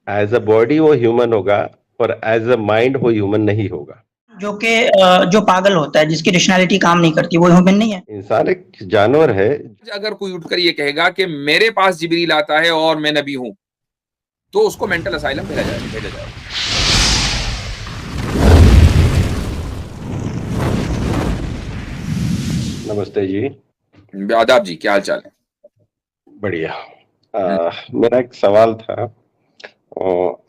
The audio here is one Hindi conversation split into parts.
एज अ बॉडी वो ह्यूमन होगा, पर एज अ माइंड वो ह्यूमन नहीं होगा। जो पागल होता है, जिसकी रेशनैलिटी काम नहीं करती, वो ह्यूमन नहीं है। इंसान एक जानवर है। अगर कोई उठकर ये कहेगा कि मेरे पास जिब्रील आता है और मैं नबी हूं, तो उसको मेंटल असाइलम भेजा जाएगा। नमस्ते जी। आदाब जी, क्या हाल चाल है? बढ़िया। मेरा एक सवाल था।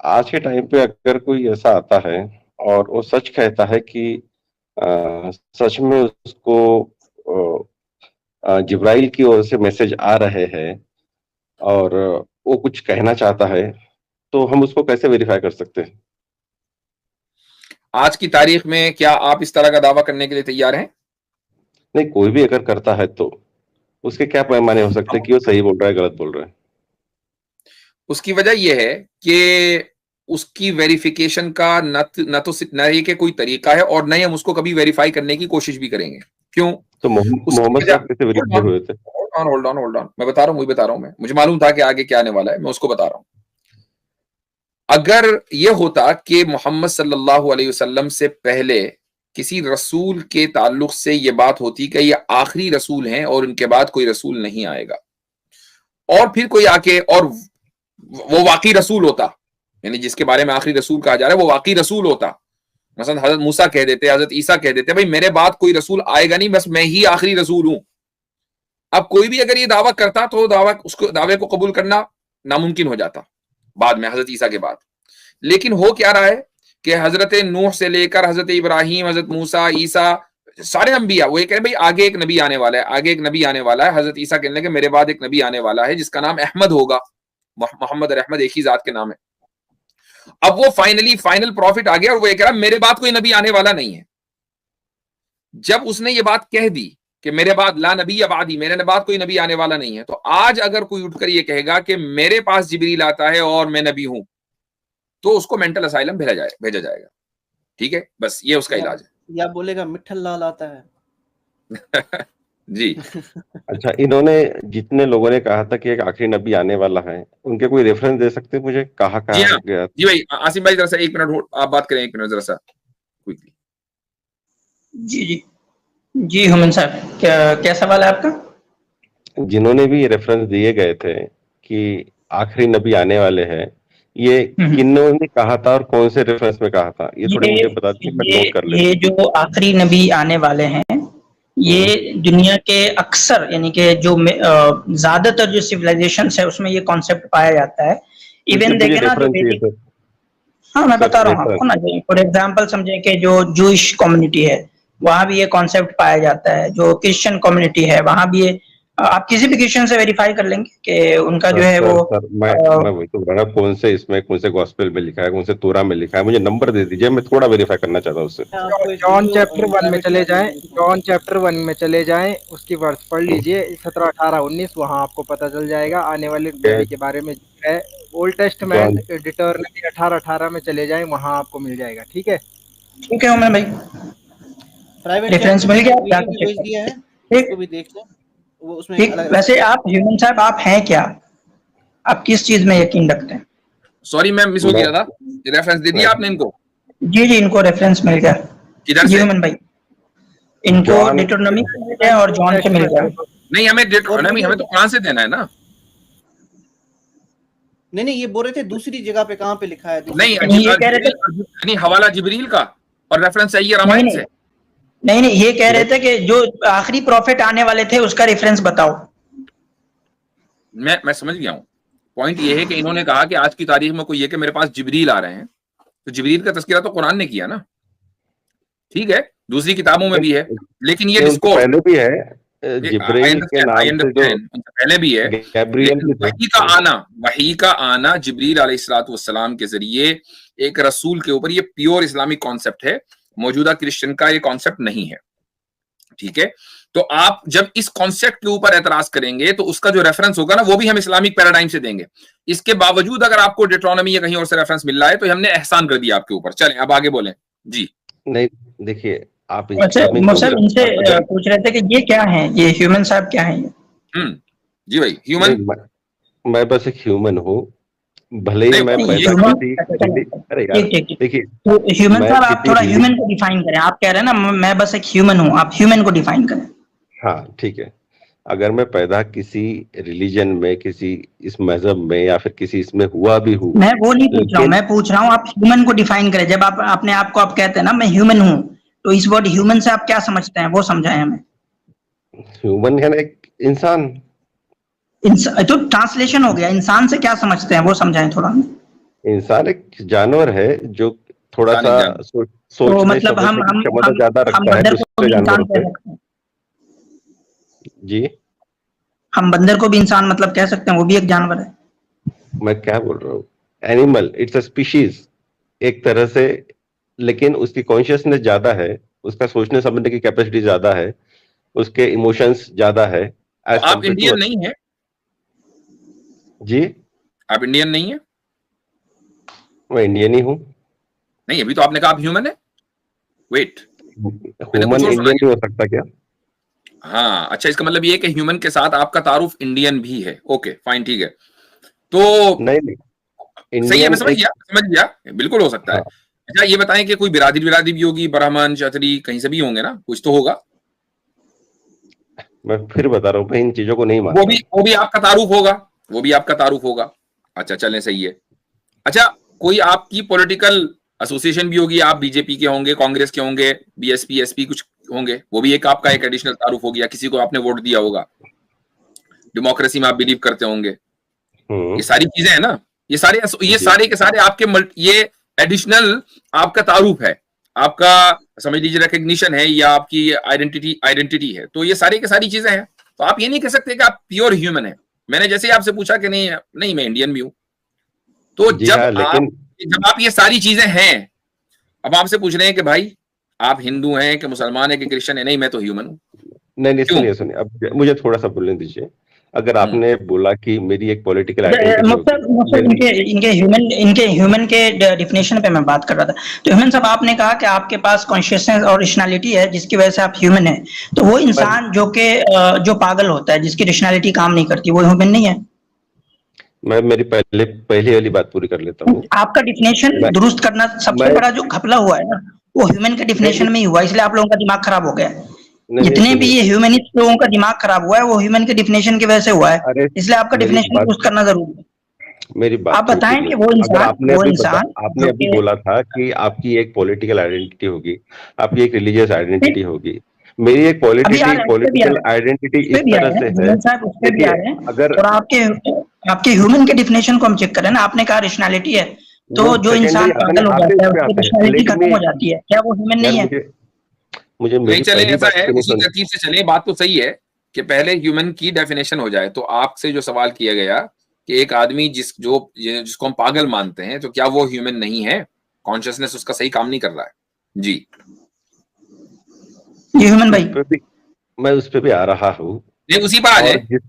आज के टाइम पे अगर कोई ऐसा आता है और वो सच कहता है कि सच में उसको जिब्राइल की ओर से मैसेज आ रहे हैं और वो कुछ कहना चाहता है, तो हम उसको कैसे वेरीफाई कर सकते हैं? आज की तारीख में क्या आप इस तरह का दावा करने के लिए तैयार हैं? नहीं, कोई भी अगर करता है तो उसके क्या पैमाने हो सकते हैं कि वो सही बोल रहा है, गलत बोल रहा है? उसकी वजह यह है कि उसकी वेरिफिकेशन का न ये कि कोई तरीका है और न ही हम उसको कभी वेरीफाई करने की कोशिश भी करेंगे। क्यों? तो मोहम्मद साहब कैसे वेरीफाई हुए थे? होल्ड ऑन, मैं बता रहा हूँ, मुझे मालूम था कि आगे क्या आने वाला है, मैं उसको बता रहा हूँ। अगर यह होता कि मोहम्मद सल्लल्लाहु अलैहि वसल्लम से पहले किसी रसूल के ताल्लुक से यह बात होती कि ये आखिरी रसूल हैं और उनके बाद कोई रसूल नहीं आएगा, और फिर कोई आके और वो वाकई रसूल होता, यानी जिसके बारे में आखिरी रसूल कहा जा रहा है वो वाकई रसूल होता, मसलन हजरत मूसा कह देते, हजरत ईसा कह देते, भाई मेरे बाद कोई रसूल आएगा नहीं, बस मैं ही आखिरी रसूल हूं। अब कोई भी अगर ये दावा करता तो उसको दावे को कबूल करना नामुमकिन हो जाता बाद में, हजरत ईसा के बाद। लेकिन हो क्या रहा है कि हजरत नूह से लेकर हजरत इब्राहिम, हजरत मूसा, ईसा, सारे अंबिया वो ये कह रहे भाई आगे एक नबी आने वाला है, आगे एक नबी आने वाला है। हजरत ईसा कहने लगे मेरे बाद एक नबी आने वाला है जिसका नाम अहमद होगा, मोहम्मद और अहमद एक ही जात के नाम है। अब वो फाइनल प्रॉफिट आ गया और वो ये कह रहा मेरे बाद कोई नबी आने वाला नहीं है। जब उसने ये बात कह दी कि मेरे बाद ला नबी आबादी, मेरे बाद कोई नबी आने वाला नहीं है, तो आज अगर कोई उठकर ये कहेगा कि मेरे पास जिब्रील आता है और मैं नबी हूं, तो उसको मेंटल असाइलम भेजा जाएगा। ठीक है, बस ये उसका इलाज है। या बोलेगा मिठल लाल आता है। जी। अच्छा, इन्होंने जितने लोगों ने कहा था कि एक आखिरी नबी आने वाला है, उनके कोई रेफरेंस दे सकते हैं मुझे? कहा गया? जी भाई, आसिम भाई जरा सा 1 मिनट आप बात करें, 1 मिनट जरा सा क्विकली। जी हुमन साहब, क्या सवाल है आपका? जिन्होंने भी रेफरेंस दिए गए थे कि आखिरी नबी आने वाले हैं, ये किन्होंने कहा था और कौन से रेफरेंस में कहा था, ये थोड़ी मुझे बता दीजिए, मैं नोट कर लेता हूं। ये जो आखिरी नबी आने वाले हैं, ये दुनिया के अक्सर यानी कि जो ज्यादातर जो सिविलाइजेशन है उसमें ये कॉन्सेप्ट पाया जाता है। इवन देखे ना तो हाँ मैं बता रहा हूँ आपको ना, फॉर एग्जाम्पल समझे कि जो जूइश कम्युनिटी है वहां भी ये कॉन्सेप्ट पाया जाता है, जो क्रिश्चियन कम्युनिटी है वहां भी ये, आप किसी भी क्रिश्चियन से वेरीफाई कर लेंगे कि उनका जो है वो मैं वही तो बता, कौन से इसमें, कौन से गॉस्पेल में लिखा है, कौन से तोरा में लिखा है, मुझे नंबर दे दीजिए, मैं थोड़ा वेरीफाई करना चाहता हूँ उससे। जॉन चैप्टर 1 में चले जाएं, जॉन चैप्टर 1 में चले जाएं, उसकी वर्स पढ़ लीजिए 17, 18, 19, वहां आपको पता चल जाएगा आने वाले नबी के बारे में है। ओल्ड टेस्टमेंट डिटरनरी 18 में चले जाएं, वहां आपको मिल जाएगा। ठीक है उमर भाई, प्राइवेट रेफरेंस मिल गया, भेज दिया है, उसको भी देख लें। वो उसमें वैसे आप ह्यूमन साहब आप हैं क्या, आप किस चीज में यकीन रखते हैं? सॉरी मैं मिस हो गया था, रेफरेंस दे दिया आपने इनको? जी इनको रेफरेंस मिल गया। किधर से? ह्यूमन भाई, इनको डिटरनमी से मिल गया और जॉन से मिल गया। नहीं हमें डिटरनमी, हमें तो कुरान से देना है ना। नहीं ये बोल रहे थे दूसरी जगह पे कहाँ पे लिखा है? नहीं ये कह रहे थे नहीं, हवाला जिब्रील का और रेफरेंस चाहिए रामायण से। नहीं ये कह रहे थे कि जो आखिरी प्रॉफिट आने वाले थे उसका रेफरेंस बताओ। मैं समझ गया हूँ। पॉइंट ये है कि इन्होंने कहा कि आज की तारीख में कोई ये कि मेरे पास जिब्रील आ रहे हैं, तो जिब्रील का तस्करा तो कुरान ने किया ना, ठीक है, दूसरी किताबों में भी है, लेकिन ये डिस्कोर्स पहले भी है, जिब्रील के नाम से जो पहले भी है। वही का आना जिब्रील अलैहिस्सलातु वस्सलाम के जरिए एक रसूल के ऊपर, ये प्योर इस्लामिक कॉन्सेप्ट है, मौजूदा क्रिश्चियन का ये कॉन्सेप्ट नहीं है। ठीक है, तो आप जब इस कॉन्सेप्ट के ऊपर एतराज करेंगे तो उसका जो रेफरेंस होगा ना वो भी हम इस्लामिक पैराडाइम से देंगे। इसके बावजूद अगर आपको डिट्रोनॉमी या कहीं और से रेफरेंस मिल रहा है तो हमने एहसान कर दिया आपके ऊपर। चलें अब आगे बोलें जी। नहीं देखिए आप अच्छा इनसे पूछ रहे थे कि ये क्या है, ये ह्यूमन साहब क्या है? जी भाई ह्यूमन, मैं बस एक ह्यूमन हूँ, भले ही मैं पैदा ह्यूमन, अरे यार ठीक देखिए, तो ह्यूमन मैं साहब आप किसी थोड़ा ह्यूमन को डिफाइन करें। आप कह रहे हैं ना मैं बस एक ह्यूमन हूँ, आप ह्यूमन को डिफाइन करें। हाँ ठीक है, अगर मैं पैदा किसी रिलीजन में, किसी इस मजहब में या फिर किसी इसमें हुआ भी हूँ, मैं वो नहीं पूछ रहा हूँ, लेकिन मैं पूछ रहा हूँ आप ह्यूमन को डिफाइन करें। जब आप अपने आप को आप कहते हैं ना मैं ह्यूमन हूँ, तो इस वर्ड ह्यूमन से आप क्या समझते हैं वो समझाएं हमें। ह्यूमन है ना एक इंसान। तो ट्रांसलेशन हो गया, इंसान से क्या समझते हैं वो समझाएं थोड़ा हमें। इंसान एक जानवर है जो थोड़ा सा तो सोचने मतलब समझने की क्षमता ज्यादा हम रखता है बंदर को दूसरे भी इंसान जानवरों कह से। सकते हैं। जी, हम बंदर को भी इंसान मतलब कह सकते हैं, वो भी एक जानवर है। मैं क्या बोल रहा हूँ, एनिमल, इट्स अ स्पीशीज एक तरह से, लेकिन उसकी कॉन्शियसनेस ज्यादा है, उसका सोचने समझने की कैपेसिटी ज्यादा है, उसके इमोशंस ज्यादा है तो एज आप कम्पेयर टू। इंडियन नहीं है? जी, आप इंडियन नहीं है? मैं इंडियन ही हूँ। नहीं, अभी तो आपने कहा आप ह्यूमन है। वेट, मैंने कुछ ह्यूमन और सुना। इंडियन नहीं हो सकता क्या? हाँ, अच्छा, इसका मतलब ये है कि ह्यूमन के साथ आपका तारुफ इंडियन भी है। ओके फाइन, ठीक है। तो नहीं, सही है, मैं इंडियन समझ एक, गया, समझ गया, बिल्कुल हो सकता है। हाँ, अच्छा ये बताएं कि कोई बिरादरी भी होगी, ब्राह्मण क्षत्रिय कहीं से भी होंगे ना, कुछ तो होगा। मैं फिर बता रहा हूँ, मैं इन चीजों को नहीं मानता हूँ। वो भी आपका तारुफ होगा, वो भी आपका तारुफ होगा। अच्छा चलें, सही है। अच्छा, कोई आपकी पॉलिटिकल एसोसिएशन भी होगी, आप बीजेपी के होंगे, कांग्रेस के होंगे, बीएसपी एसपी कुछ होंगे, वो भी एक आपका एक एडिशनल तारुफ हो गया। किसी को आपने वोट दिया होगा, डेमोक्रेसी में आप बिलीव करते होंगे। ये सारी चीजें है ना, ये जी, सारे के सारे आपके ये एडिशनल आपका तारुफ है, आपका समझ लीजिए रिकग्निशन है, या आपकी आइडेंटिटी है। तो ये सारी की सारी चीजें हैं। तो आप ये नहीं कह सकते कि आप प्योर ह्यूमन है। मैंने जैसे ही आपसे पूछा कि नहीं मैं इंडियन भी हूं, तो जी हाँ, लेकिन जब आप ये सारी चीजें हैं, अब आपसे पूछ रहे हैं कि भाई आप हिंदू हैं कि मुसलमान है कि क्रिश्चियन है, नहीं मैं तो ह्यूमन हूं। नहीं, क्यों? सुनिए, अब मुझे थोड़ा सा बोलने दीजिए। अगर आपने बोला कि मेरी एक पॉलिटिकल आइडेंटिटी होगी, मतलब इनके ह्यूमन के डेफिनेशन पे मैं बात कर रहा था। तो ह्यूमन साहब आपने कहा कि आपके पास कॉन्शियसनेस और रेशनैलिटी है जिसकी वजह से आप ह्यूमन है। तो वो इंसान जो पागल होता है, जिसकी रेशनैलिटी काम नहीं करती, वो ह्यूमन नहीं है। मैं मेरी पहली वाली बात पूरी कर लेता हूँ। आपका डिफिनेशन मैं दुरुस्त करना, सबसे मैं बड़ा जो घपला हुआ है ना, वो ह्यूमन के नहीं, डिफिनेशन में ही हुआ, इसलिए आप लोगों का दिमाग खराब हो गया। नहीं, जितने भी सुनिए, ये ह्यूमनिस्ट लोगों का दिमाग खराब हुआ है, वो ह्यूमन के डिफिनेशन की वजह से हुआ है, अरे इसलिए आपका मेरी डिफिनेशन बात दुरुस्त करना जरूरी है। मेरी आप बात थोड़ी बताएं सुनिए। कि वो अगर इंसान आपने जो अभी कि बोला था कि आपकी एक पॉलिटिकल आइडेंटिटी होगी, आपकी एक रिलीजियस आइडेंटिटी होगी, मेरी एक अभी आ रहे हैं, उस पे भी आ पॉलिटिकल रहे हैं, आइडेंटिटी उस पे इस भी आ तरह रहे से हैं है। जुमन साहब, उस पे भी आ देखिए, रहे हैं। अगर थोड़ा आपके ह्यूमन के डिफिनेशन को हम चेक करें ना। आपने कहा रेशनैलिटी है, वो तो जो सेकेंडरी इंसान आता है पागल ना, हो आते जाता है उस पे उसकी आते हैं, रेशनैलिटी लेट खत्म मी, हो जाती है, क्या वो ह्यूमन यार नहीं है? मुझे मुझे नहीं मेरी चले, पहली ऐसा बात है, क्यों नहीं उसी सुन। तरतीब से चले। बात तो सही है कि पहले ह्यूमन की डेफिनेशन हो जाए। तो आपसे जो सवाल किया गया कि एक आदमी जिसको हम पागल मानते हैं, तो क्या वो ह्यूमन नहीं है? कॉन्शियसनेस उसका सही काम नहीं कर रहा है। जी, ये ह्यूमन भाई, मैं उस पे भी आ रहा हूँ। नहीं उसी पर आ जाए, और जिस,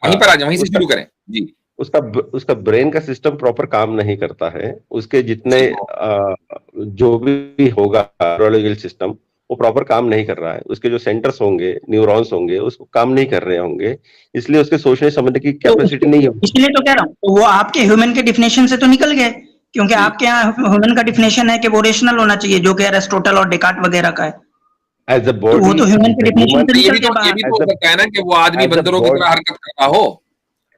वहीं हाँ, पर आ जाए, वहीं से उसका शुरू करें। जी, उसका उसका ब्रेन का सिस्टम प्रॉपर काम नहीं करता है। उसके जितने ठीक हो। जो भी होगा न्यूरोलॉजिकल सिस्टम, वो प्रॉपर काम नहीं कर रहा है। उसके जो सेंटर्स होंगे, न्यूरॉन्स होंगे, उसको काम नहीं कर रहे होंगे, इसलिए उसके सोचने समझने की तो कैपेसिटी नहीं होगी। इसलिए तो कह रहा हूँ, तो वो आपके ह्यूमन के डिफिनेशन से तो निकल गए, क्योंकि जी, आपके यहाँ ह्यूमन का डिफिनेशन है कि वो रेशनल होना चाहिए, जो कि एरिस्टोटल और डेकार्ट वगैरह का है। एज अ तो वो बॉडी तो ह्यूमन इज के अ डिफिनेशन ह्यूमन, से ये निकल भी के तो बाहर। हो सकता है ना कि वो आदमी एज अ बंदरों की बॉडी, तरह हरकत करता हो।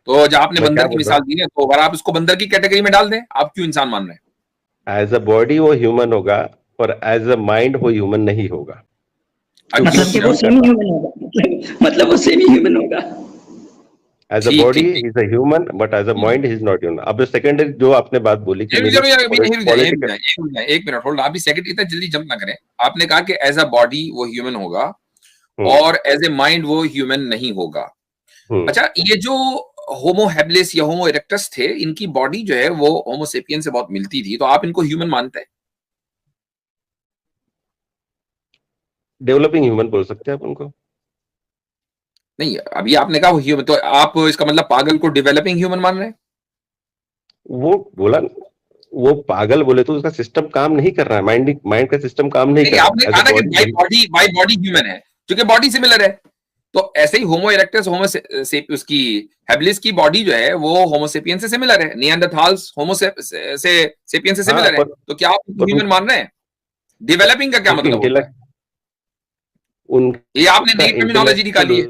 तो जब आपने मैं बंदर क्या की बोल रहा मिसाल दी है, तो अगर आप इसको बंदर की कैटेगरी में डाल दें, आप क्यों इंसान मान रहे हैं? हूँ, एज अ बॉडी वो ह्यूमन होगा, पर एज अ माइंड वो ह्यूमन नहीं होगा, क्योंकि वो मतलब कि कुछ वो भी कर सेमी रहा ह्यूमन होगा, मतलब वो सेमी ह्यूमन होगा। है। एज अ ठीक बॉडी ठीक ठीक। Is a human, but as a mind is not human. अब सेकेंडरी जो आपने बात बोली कि ये मेरी रुक जाए, पॉलिटिकल, एक मिनट होल्ड। आप सेकंड इतना जल्दी जंप ना करें। आपने कहा कि एज अ बॉडी वो ह्यूमन होगा हम्म, और एज ए माइंड वो ह्यूमन नहीं होगा। हम्म, अच्छा, ये जो होमो हैबिलिस या होमो इरेक्टस थे, इनकी बॉडी जो है वो होमो सेपियन से बहुत मिलती थी, तो आप इनको ह्यूमन मानते हैं? डेवलपिंग ह्यूमन बोल सकते हैं आप उनको। नहीं, अभी आपने कहा वो ह्यूमन, तो आप इसका मतलब पागल को डेवलपिंग ह्यूमन मान रहे हैं? वो बोला, वो पागल बोले तो उसका सिस्टम काम नहीं कर रहा है, माइंड माइंड का सिस्टम काम नहीं नहीं, कर रहा आपने है। एज कहा अ ना कि बॉडी, बाई बॉडी ह्यूमन है, क्योंकि बॉडी सिमिलर है। तो ऐसे ही होमो इरेक्टस उसकी हेबिलिस की बॉडी जो है वो होमोसेपियन से सिमिलर है, निएंडरथाल्स होमो सेपियन से सिमिलर है, तो क्या आप ह्यूमन मान रहे हैं? डेवलपिंग का क्या मतलब होता है? ये आपने नई टर्मिनोलॉजी निकाली है।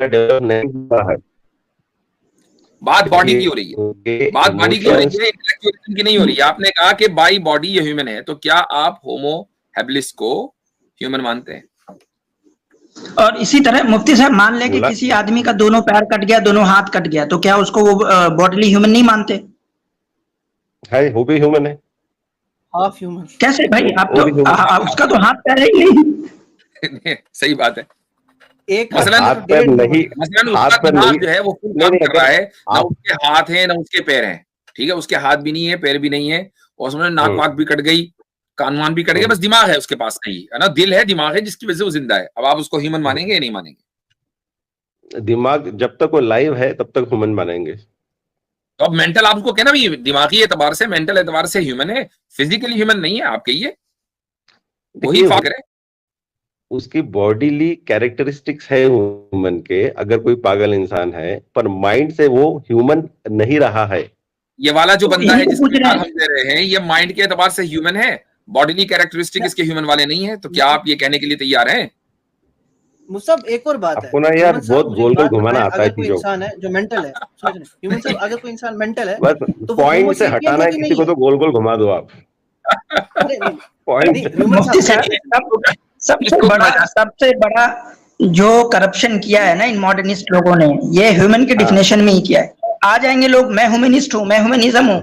बात बॉडी की हो रही है, बात बॉडी की हो रही है, इंटेलेक्चुअलिज्म की नहीं हो रही है। आपने कहा कि बाई बॉडी ये ह्यूमन है, तो क्या आप होमो हैबिलिस को ह्यूमन मानते हैं? और इसी तरह मुफ्ती साहब मान ले कि किसी आदमी का दोनों पैर कट गया, दोनों हाथ कट गया, तो क्या उसको वो बॉडीली ह्यूमन नहीं मानते? है, वो भी ह्यूमन है। हाफ ह्यूमन कैसे भाई? आप तो उसका तो हाथ पैर है ही नहीं। सही बात है। एक मसलन हाथ पैर नहीं, मसलन उसका दिमाग जो है वो फुल काम कर रहा है, ना उसके हाथ है ना उसके पैर हैं, ठीक है, उसके हाथ भी नहीं है, पैर भी नहीं है, और उसमें नाक वाक भी कट गई, कान वान भी कट गया, बस दिमाग है उसके पास नहीं है ना, दिल है, दिमाग है, जिसकी वजह से वो जिंदा है। अब आप उसको ह्यूमन मानेंगे या नहीं मानेंगे? दिमाग जब तक वो लाइव है तब तक ह्यूमन मानेंगे। तो अब मेंटल आप उसको कहना भी दिमागी एतबार से, मेंटल एतबार से ह्यूमन है, फिजिकली ह्यूमन नहीं है, आप कहिए, वही फर्क है। उसकी बॉडीली कैरेक्टरिस्टिक्स है ह्यूमन के, अगर कोई पागल इंसान है पर माइंड से वो ह्यूमन नहीं रहा है। ये वाला जो बंदा है जिसकी बात हम दे रहे हैं, ये माइंड के एतबार से ह्यूमन है, बॉडीली कैरेक्टरिस्टिक इसके ह्यूमन वाले नहीं है, तो क्या आप ये कहने के लिए तैयार हैं? मुसब एक और बात है, आपको ना यार बहुत गोल गोल घुमाना आता है चीजों। इंसान है जो मेंटल है, समझ रहे ह्यूमन साहब, अगर कोई इंसान मेंटल है बस तो पॉइंट से हटाना है किसी को, तो गोल गोल घुमा दो आप। सबसे बड़ा जो करप्शन किया है ना इन मॉडर्निस्ट लोगों ने, ये ह्यूमन की डिफिनेशन में ही किया है। आ जाएंगे लोग, मैं ह्यूमनिस्ट हूँ, मैं ह्यूमनिज्म हूँ,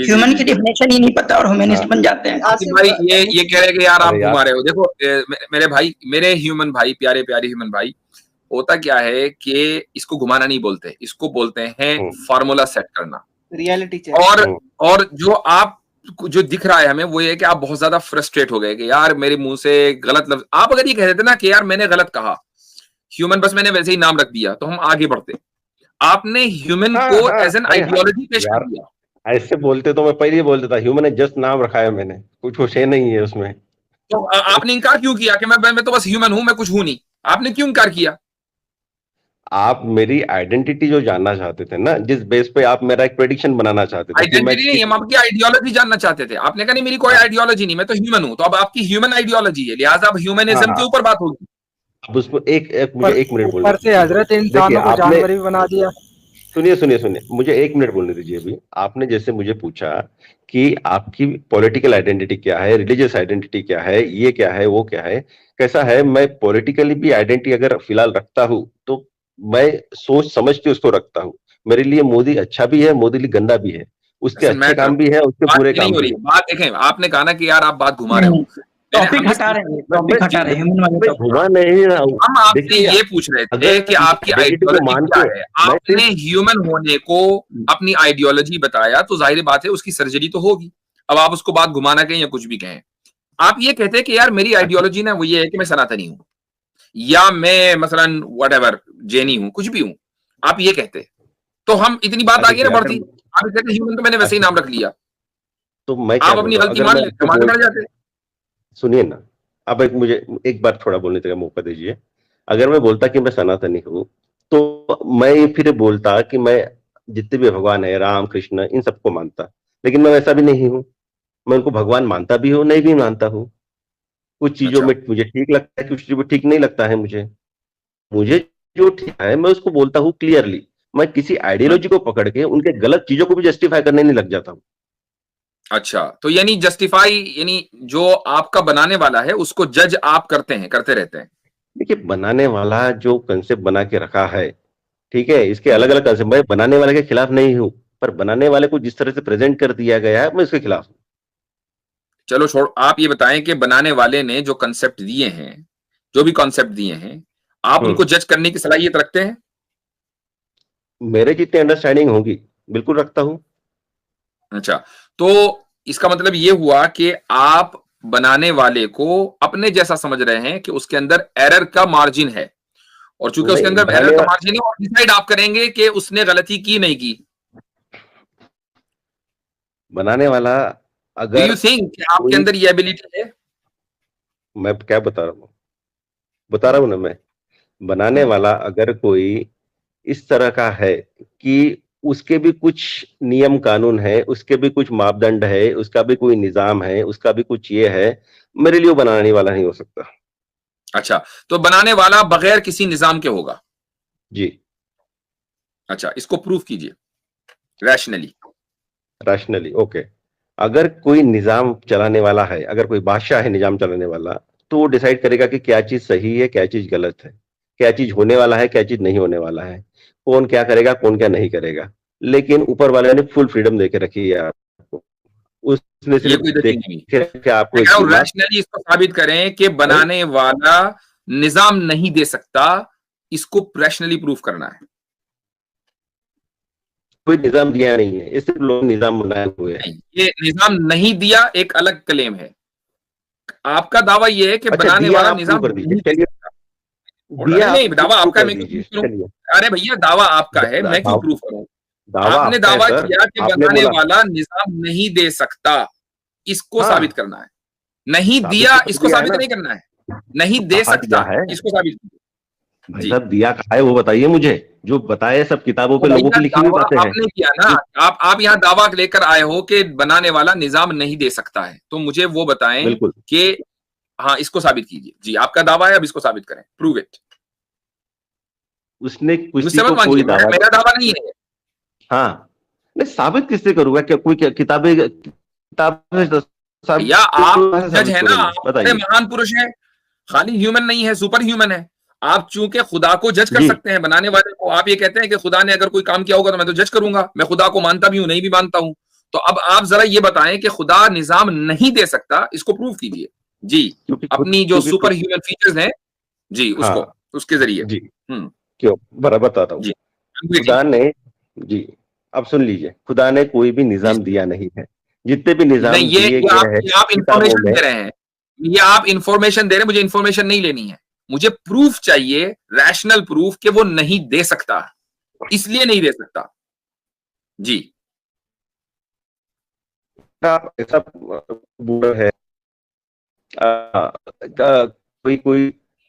ह्यूमन की डिफिनेशन ही नहीं पता और ह्यूमनिस्ट बन जाते हैं। भाई ये कह रहे कि यार आप घुमा रहे हो। देखो मेरे भाई, मेरे ह्यूमन भाई, प्यारे प्यारे ह्यूमन भाई, होता क्या है कि इसको घुमाना नहीं बोलते, इसको बोलते हैं फार्मूला सेट करना, रियलिटी चेक। और जो आप जो दिख रहा है हमें वो ये है कि आप बहुत ज्यादा फ्रस्ट्रेट हो गए कि यार मेरे मुंह से गलत लफ्ज, आप अगर ये कह देते ना कि यार मैंने गलत कहा, ह्यूमन बस मैंने वैसे ही नाम रख दिया, तो हम आगे बढ़ते। आपने ह्यूमन को एज एन आइडियोलॉजी पेश कर दिया। ऐसे बोलते तो मैं पहले ही बोल देता, ह्यूमन है जस्ट नाम रखा है मैंने, कुछ है नहीं है उसमें। तो आपने इनकार क्यों किया कि मैं तो बस ह्यूमन हूं, मैं कुछ हूं नहीं? आपने क्यों इनकार किया? आप मेरी आइडेंटिटी जो जानना चाहते थे ना, जिस बेस पे आप मेरा एक प्रेडिक्शन बनाना चाहते थे। आइडेंटिटी नहीं, हम आपकी आइडियोलॉजी जानना चाहते थे। आपने कहा नहीं मेरी कोई आइडियोलॉजी नहीं, मैं तो ह्यूमन हूं, तो अब आपकी ह्यूमन आइडियोलॉजी है, लिहाजा अब ह्यूमनिज्म के ऊपर बात होगी। अब उसमें मुझे एक मिनट बोलने से हजरत इंसानों को जानवर भी बना दिया। सुनिए मुझे एक मिनट बोलने दीजिए। अभी आपने जैसे मुझे पूछा कि आपकी पॉलिटिकल आइडेंटिटी क्या है, रिलीजियस आइडेंटिटी क्या है, ये क्या है, वो क्या है, कैसा है। मैं पॉलिटिकली भी आइडेंटिटी अगर फिलहाल रखता हूं तो मैं सोच समझ के उसको रखता हूं। मेरे लिए मोदी अच्छा भी है, मोदी लिए गंदा भी है, उसके अच्छे काम भी है, उसके बुरे काम भी है। बात देखें, आपने कहा ना कि यार आप बात घुमा रहे हो, टॉपिक हटा रहे हैं, टॉपिक हटा रहे हैं, घुमा नहीं रहा हूं। हम आपसे ये पूछ रहे थे कि आपकी आइडियोलॉजी क्या है। आपने ह्यूमन होने को अपनी आइडियोलॉजी बताया, तो जाहिर बात है उसकी सर्जरी तो होगी। अब आप उसको बात घुमाना कहें या कुछ भी कहें, आप ये कहते हैं कि यार मेरी आइडियोलॉजी ना वो ये है कि मैं सनातनी हूं, या मैं मसलन व्हाटएवर जैनी हूं, कुछ भी हूं, आप ये कहते, तो हम इतनी बात आगे ना बढ़ती। आप कहते ह्यूमन तो मैंने वैसे ही नाम रख लिया, तो मैं आप अपनी गलती मान लेते, मर जाते। सुनिए ना, अब मुझे एक बार थोड़ा बोलने का मौका दीजिए। अगर मैं बोलता कि मैं सनातनी हूं, तो मैं फिर बोलता कि मैं जितने भी भगवान है, राम कृष्ण, इन सबको मानता, लेकिन मैं वैसा भी नहीं हूं। मैं उनको भगवान मानता भी हूं, नहीं भी मानता हूं। कुछ चीजों में मुझे ठीक लगता है, कुछ चीजों में ठीक नहीं लगता है। मुझे जो ठीक है मैं उसको बोलता हूं क्लियरली। मैं किसी आइडियोलॉजी को पकड़ के उनके गलत चीजों को भी जस्टिफाई करने नहीं लग जाता हूं। अच्छा, तो यानी जस्टिफाई, यानी जो आपका बनाने वाला है उसको जज आप करते रहते हैं। देखिए, बनाने वाला जो कंसेप्ट बना के रखा है, ठीक है, इसके अलग अलग कंसेप्ट, मैं बनाने वाले के खिलाफ नहीं हूं, पर बनाने वाले को जिस तरह से प्रेजेंट कर दिया गया है मैं इसके खिलाफ हूं। चलो छोड़, आप ये बताएं कि बनाने वाले ने जो कंसेप्ट दिए हैं, जो भी कॉन्सेप्ट दिए हैं, आप उनको जज करने की सलाहियत रखते हैं? मेरे जितनी अंडरस्टैंडिंग होगी बिल्कुल रखता हूं। अच्छा, तो इसका मतलब ये हुआ कि आप बनाने वाले को अपने जैसा समझ रहे हैं कि उसके अंदर एरर का मार्जिन है, और चूंकि उसके अंदर एरर का मार्जिन है, और डिसाइड आप करेंगे कि उसने गलती की नहीं की। बनाने वाला अगर, Do you think कि आपके अंदर ये एबिलिटी है? मैं क्या बता रहा हूं ना मैं, बनाने वाला अगर कोई इस तरह का है कि उसके भी कुछ नियम कानून है, उसके भी कुछ मापदंड है, उसका भी कोई निज़ाम है, उसका भी कुछ ये है, मेरे लिए वो बनाने वाला नहीं हो सकता। अच्छा, तो बनाने वाला बगैर किसी निजाम के होगा। जी। अच्छा, इसको प्रूफ कीजिए रैशनली। Rationally, okay. अगर कोई निज़ाम चलाने वाला है, अगर कोई बादशाह है निज़ाम चलाने वाला, तो वो डिसाइड करेगा कि क्या चीज़ सही है, क्या चीज़ गलत है, क्या चीज़ होने वाला है, क्या चीज़ नहीं होने वाला है, कौन क्या करेगा, कौन क्या नहीं करेगा। लेकिन ऊपर वाले ने फुल फ्रीडम देके रखी है आपको। उसने ये सिर्फ कोई दलील देख नहीं। के आपको मैं एक कह रहा हूं दिमाग रैशनली इसको साबित करें कि बनाने वाला निजाम नहीं दे सकता, इसको रैशनली प्रूफ करना है। कोई निज़ाम दिया नहीं है, ये सिर्फ लोग निज़ाम बनाए हुए हैं। नहीं, ये निजाम नहीं दिया एक अलग क्लेम है। आपका दावा ये है कि अच्छा, बनाने दिया वाला आप प्रूव निजाम कर नहीं दीजिए, दे चलिए। सकता। दिया नहीं, आप दावा प्रूव आपका है, कर मैं क्यों दीजिए, प्रूफ करूं? चलिए। अरे भैया, दावा आपका है, मैं क्यों प्रूफ करूं? दावा आपने आपका है दावा सर, किया कि आपने बनाने बोला। वाला निजाम नहीं दे सकता, इसको साबित हाँ, करना है। नहीं साबित दिया, तो कर इसको दिया है साबित ना। नहीं करना है। नहीं तो दे कहा दिया सकता, है इसको साबित कीजिए। भाई जी, साहब, दिया कहा है वो बताइए मुझे। जो बताए सब किताबों तो पे लोगों भैया की लिखी हुई दावा बातें हैं। आपने किया ना। आप यहाँ दावा लेकर आए हो कि बनाने वाला निजाम नहीं दे सकता है, तो मुझे वो बताएं बिल्कुल। कि हाँ, इसको साबित कीजिए। जी, आपका दावा है, अब इसको साबित करें, प्रूव इट। उसने किसी मुझसे मत को मांगिए, कोई दावा मेरा दावा नहीं है। हाँ, नहीं साबित किससे करूंगा? क्या कोई किताबें किताबें भैया साबित आप कहाँ से जज साबित है ना, करूंगा, आप बड़े बताइए। महान पुरुष हैं। खाली ह्यूमन नहीं है, सुपर ह्यूमन है। आप चूंकि खुदा को जज कर जी, सकते हैं, बनाने वाले को। आप ये कहते हैं कि खुदा ने अगर कोई काम किया होगा तो मैं तो जज करूंगा। मैं खुदा को मानता भी हूं, नहीं भी मानता हूं। तो अब आप जरा ये बताएं कि खुदा निजाम नहीं दे सकता, इसको प्रूव कीजिए। जी, क्योंकि खुद अपनी जो क्योंकि सुपर खुद ह्यूमन फीचर्स हैं, जी, उसको हाँ, उसके जरिए। जी, हम्म। क्यों बराबर बताता हूँ। जी, I'm waiting। खुदा ने जी, अब सुन लीजिए, खुदा ने कोई भी जी, निजाम दिया नहीं है। जितने भी नहीं, निजाम दिए गए हैं ये आप किताबों इंफॉर्मेशन में, दे रहे हैं। ये आप इंफॉर्मेशन दे रहे हैं, मुझे इंफॉर्मेशन नहीं लेनी है। मुझे प्रूफ चाहिए, रैशनल प्रूफ कि वो नहीं दे सकता, इसलिए नहीं दे सकता। जी, ऐसा बूढ़ा है कोई कोई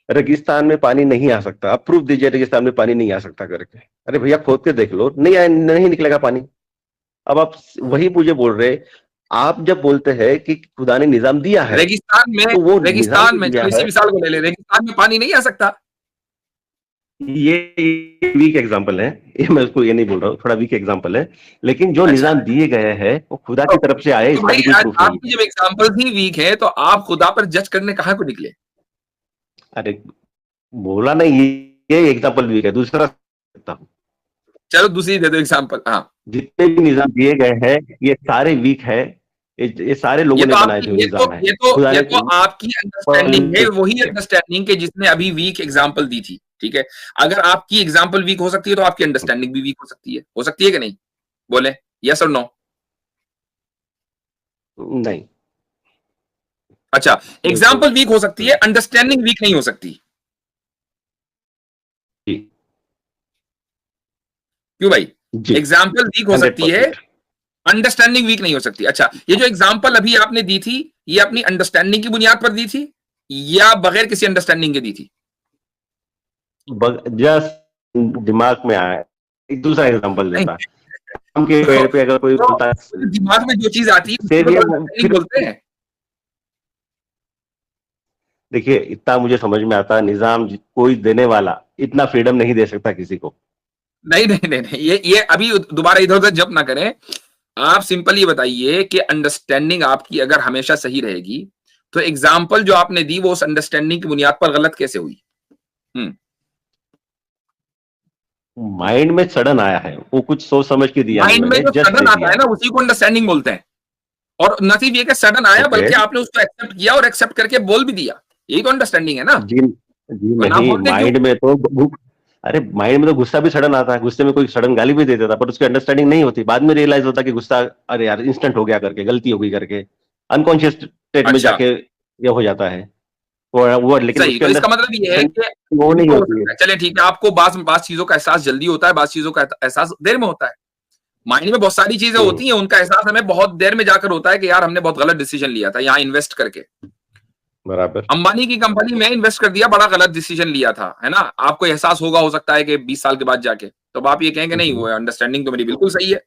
रेगिस्तान में पानी नहीं आ सकता, आप प्रूफ दीजिए रेगिस्तान में पानी नहीं आ सकता करके। अरे भैया खोद के देख लो, नहीं निकलेगा पानी। अब आप वही मुझे बोल रहे, आप जब बोलते हैं कि खुदा ने निजाम दिया है, रेगिस्तान में तो वो निजाम जो दिया चलो इसी है, मिसाल को ले ले, रेगिस्तान में पानी नहीं आ सकता। ये वीक एग्जांपल है। ये मैं उसको ये नहीं बोल रहा हूँ, थोड़ा वीक एग्जांपल है, लेकिन जो अच्छा, निजाम दिए गए हैं वो खुदा तो, की तरफ से आए, तो इसका भाई भी कोई प्रूफ नहीं आपकी है। जब एग्जांपल्स ही वीक है, तो आप खुदा पर जज करने कहाँ को निकले? अरे बोला नहीं, ये एग्जांपल वीक है, दूसरा सकता हूँ। चलो दूसरी दे दो एग्जांपल। हाँ, जितने भी निजाम दिए गए हैं ये सारे वीक है। ये सारे ये लोगों ने तो बनाए आपकी थे निजाम है। खुदा ये ने तो आपकी अंडरस्टैंडिंग है, वही अंडरस्टैंडिंग के जिसने अभी वीक एग्जांपल दी थी। ठीक है, अगर आपकी एग्जांपल वीक हो सकती है तो आपकी अंडरस्टैंडिंग भी वीक हो सकती है कि नहीं? बोले यस और नो। नहीं। अच्छा, एग्जांपल वीक हो सकती है, अंडरस्टैंडिंग वीक नहीं हो सकती। जी, क्यों भाई? जी, एग्जाम्पल वीक हो सकती है, 100%। अंडरस्टैंडिंग वीक नहीं हो सकती। अच्छा, ये जो एग्जाम्पल अभी आपने दी थी, ये अपनी अंडरस्टैंडिंग की बुनियाद पर दी थी या बगैर किसी अंडरस्टैंडिंग के दी थी? जस्ट दिमाग में आया, एक दूसरा एग्जांपल नहीं, देता। आम के पेड़ पे अगर कोई बोलता है तो दिमाग में जो चीज आती है उसको सेब, तो या अंडरस्टैंडिंग फिर बोलते हैं। देखिए, इतना मुझे समझ में आता है, निजाम कोई देने वाला इतना फ्रीडम नहीं दे सकता किसी को। नहीं नहीं नहीं नहीं, ये अभी दोबारा इधर उधर जंप ना करें। आप सिंपल ये बताइए कि अंडरस्टैंडिंग आपकी अगर हमेशा सही रहेगी, तो एग्जाम्पल जो आपने दी वो उस अंडरस्टैंडिंग की बुनियाद पर गलत कैसे हुई? माइंड में सडन आया है, वो कुछ सोच समझ के दिया नहीं, माइंड में मैंने जो जस्ट सडन दे आता दिया। है ना, उसी को अंडरस्टैंडिंग बोलते हैं। और न सिर्फ ये कि सडन आया, ओके। बल्कि आपने उसको एक्सेप्ट किया और एक्सेप्ट करके बोल भी दिया। यही तो अंडरस्टैंडिंग है ना। जी, जी वरना नहीं, बोलते क्यों? माइंड में तो अरे माइंड में तो गुस्सा भी सडन आता है, गुस्से में कोई सडन गाली भी दे देता, पर उसकी अंडरस्टैंडिंग नहीं होती। बाद में रियलाइज होता कि गुस्सा अरे यार इंस्टेंट हो गया करके, गलती हो गई करके, अनकॉन्शियस स्टेट में अच्छा, जाके ये हो जाता है वो लेकिन सही। उसके तो अंदर इसका मतलब ये है कि वो ये नहीं तो हो होती है। सकता है। चलिए ठीक है, आपको बात चीजों का एहसास जल्दी होता है, बात चीजों का एहसास देर में होता है। माइंड में बहुत सारी चीजें होती हैं, उनका एहसास हमें बहुत देर में जाकर होता है कि यार हमने बहुत गलत डिसीजन लिया था यहाँ इन्वेस्ट करके। बराबर। अंबानी की कंपनी में इन्वेस्ट कर दिया, बड़ा गलत डिसीजन लिया था, है ना? आपको एहसास होगा, हो सकता है कि 20 साल के बाद जाके, तो अब आप ये कहेंगे नहीं, वो अंडरस्टैंडिंग तो मेरी बिल्कुल सही है।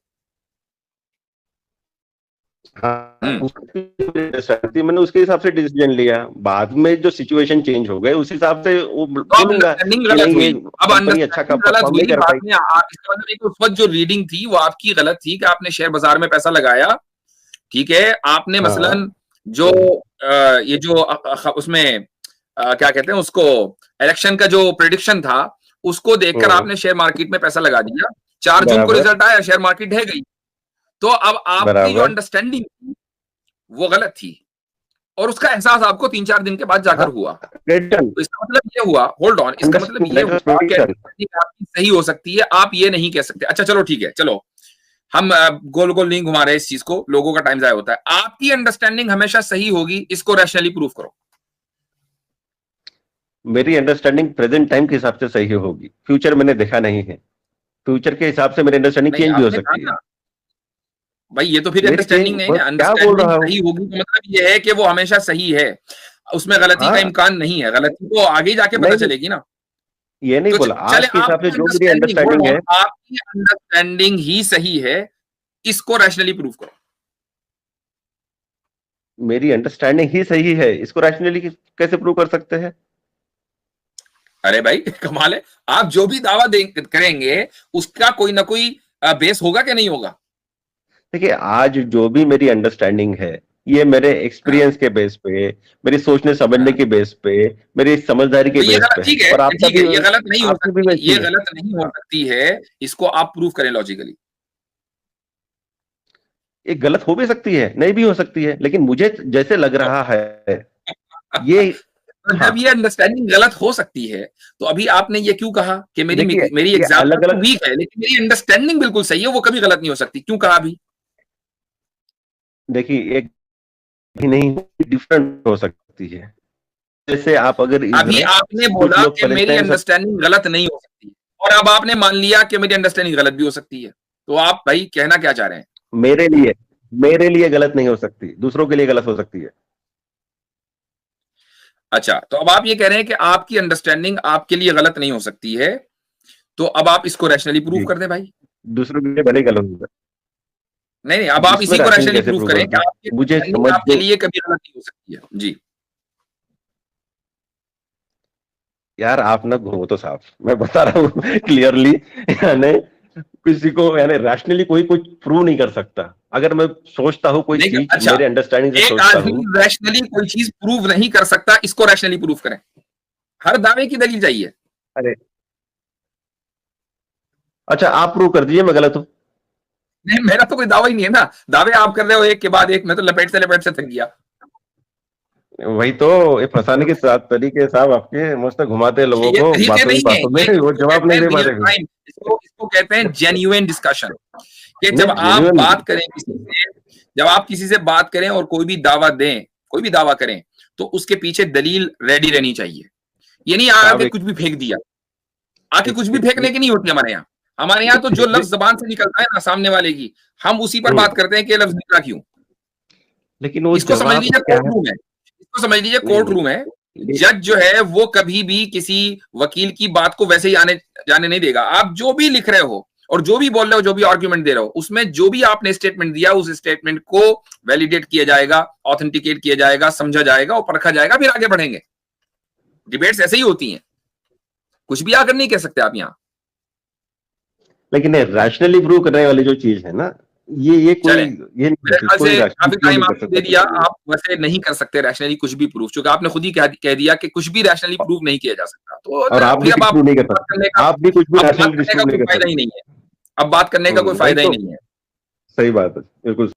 हाँ, मैंने उसके हिसाब से डिसीजन लिया। बाद में जो सिचुएशन चेंज हो गए, उस हिसाब से वो बोलूंगा कि नहीं, ये कंपनी अच्छा परफॉर्म नहीं कर पाई। इसका मतलब उस वक्त जो रीडिंग थी वो आपकी गलत थी कि आपने शेयर बाजार में पैसा लगाया, ठीक है? आपने मसलन जो ये जो उसमें क्या कहते हैं उसको, इलेक्शन का जो प्रेडिक्शन था, उसको देखकर आपने शेयर मार्केट में पैसा लगा दिया। 4 जून को रिजल्ट आया, शेयर मार्केट ढह गई। तो अब आपकी जो अंडरस्टैंडिंग थी वो गलत थी, और उसका एहसास आपको 3-4 दिन के बाद जाकर हुआ। तो इसका मतलब ये हुआ, होल्ड ऑन, इसका मतलब ये हुआ कि आपकी सही हो सकती है, आप ये नहीं कह सकते। अच्छा चलो ठीक है, चलो हम गोल गोल नहीं घुमा रहे इस चीज को, लोगों का टाइम जाया होता है। आपकी अंडरस्टैंडिंग हमेशा सही होगी, इसको रैशनली प्रूव करो। मेरी अंडरस्टैंडिंग प्रेजेंट टाइम के हिसाब से सही होगी, फ्यूचर मैंने देखा नहीं है। फ्यूचर के हिसाब से मेरी अंडरस्टैंडिंग चेंज भी हो सकती है। भाई ये तो फिर अंडरस्टैंडिंग नहीं है, अंडरस्टैंडिंग सही होगी तो मतलब ये है कि वो हमेशा सही है, उसमें गलती का इम्कान नहीं है। गलती तो आगे जाके पता चलेगी ना। ये नहीं बोला, आज के हिसाब से जो मेरी अंडरस्टैंडिंग है, आपकी अंडरस्टैंडिंग ही सही है, इसको रैशनली प्रूव करो। मेरी अंडरस्टैंडिंग ही सही है, इसको रैशनली कैसे प्रूव कर सकते हैं? अरे भाई कमाल है, आप जो भी दावा करेंगे उसका कोई ना कोई बेस होगा कि नहीं होगा? देखिए, आज जो भी मेरी अंडरस्टैंडिंग है, ये मेरे एक्सपीरियंस के बेस पे, मेरी सोचने समझने के बेस पे, मेरी समझदारी के बेस पे है। और आपका भी ये गलत नहीं हो सकती, ये गलत नहीं हो सकती है, इसको आप प्रूव करें लॉजिकली। ये गलत हो भी सकती है, नहीं भी हो सकती है, लेकिन मुझे जैसे लग रहा है ये जब ये अंडरस्टैंडिंग गलत हो सकती है, तो अभी आपने ये क्यों कहा कि मेरी एग्जाम्पल वीक है लेकिन मेरी अंडरस्टैंडिंग बिल्कुल सही है, वो कभी गलत नहीं हो सकती, क्यों कहा अभी? देखिए, एक भी नहीं, डिफरेंट हो सकती है। जैसे आप अगर अभी आपने बोला कि मेरी अंडरस्टैंडिंग गलत नहीं हो सकती, और अब आपने मान लिया कि मेरी अंडरस्टैंडिंग गलत भी हो सकती है, तो आप भाई कहना क्या चाह रहे हैं? मेरे लिए गलत नहीं हो सकती, दूसरों के लिए गलत हो सकती है। अच्छा, तो अब आप ये कह रहे हैं कि आपकी अंडरस्टैंडिंग आपके लिए गलत नहीं हो सकती है, तो अब आप इसको रैशनली प्रूव कर दें भाई। दूसरों के लिए बड़े गलत होगा। नहीं, अब आप इसी को रैशनली प्रूव करें कि आपके लिए कभी गलत नहीं हो सकती है। जी यार, आप ना घूमो तो साफ, मैं बता रहा हूँ क्लियरली, यानी किसी को, यानी रैशनली कोई कुछ प्रूव नहीं कर सकता। अगर मैं सोचता हूँ कोई चीज, अच्छा, मेरे अंडरस्टैंडिंग से सोचता हूँ, रैशनली कोई चीज प्रूव नहीं कर सकता, इसको रैशनली प्रूव करें। हर दावे की दलील चाहिए। अरे अच्छा, आप प्रूव कर दीजिए मैं गलत हूँ। नहीं, मेरा तो कोई दावा ही नहीं है ना, दावे आप कर रहे हो एक के बाद एक, मैं तो लपेट से थक गया। वही तो, ये फंसाने के साथ तरीके साहब आपके, मस्त घुमाते लोगों को बातों में, वो जवाब नहीं दे पाते। इसको कहते हैं जेन्युइन डिस्कशन। कि जब आप बात करें किसी से, जब आप किसी से बात करें और कोई भी दावा दें, कोई भी दावा करें, तो उसके पीछे दलील रेडी रहनी चाहिए। ये नहीं आके कुछ भी फेंक दिया, आके कुछ भी फेंकने की नहीं होती हमारे यहाँ। हमारे यहाँ तो जो लफ्ज जबान से निकलता है ना सामने वाले की, हम उसी पर बात करते हैं कि लफ्ज निकला क्यों। लेकिन वो इसको समझ लीजिए कोर्ट रूम है, इसको समझ लीजिए कोर्ट रूम है। जज जो है वो कभी भी किसी वकील की बात को वैसे ही जाने नहीं देगा। आप जो भी लिख रहे हो और जो भी बोल रहे हो, जो भी आर्ग्यूमेंट दे रहे हो, उसमें जो भी आपने स्टेटमेंट दिया, उस स्टेटमेंट को वैलिडेट किया जाएगा, ऑथेंटिकेट किया जाएगा, समझा जाएगा और परखा जाएगा, फिर आगे बढ़ेंगे। डिबेट्स ऐसे ही होती हैं, कुछ भी आकर नहीं कह सकते आप यहाँ। लेकिन रैशनली प्रूव करने वाली जो चीज है ना, ये कोई, ये मेरे ख्याल से काफी टाइम आपने दे दिया। आप वैसे नहीं कर सकते रैशनली कुछ भी प्रूफ, क्योंकि आपने खुद ही कह दिया कि कुछ भी रैशनली प्रूफ नहीं किया जा सकता। तो और आप भी कुछ प्रूव नहीं कर सकते, आप भी कुछ भी रैशनली प्रूव नहीं कर सकते। अब बात करने का कोई फायदा ही नहीं है। सही बात है, बिल्कुल।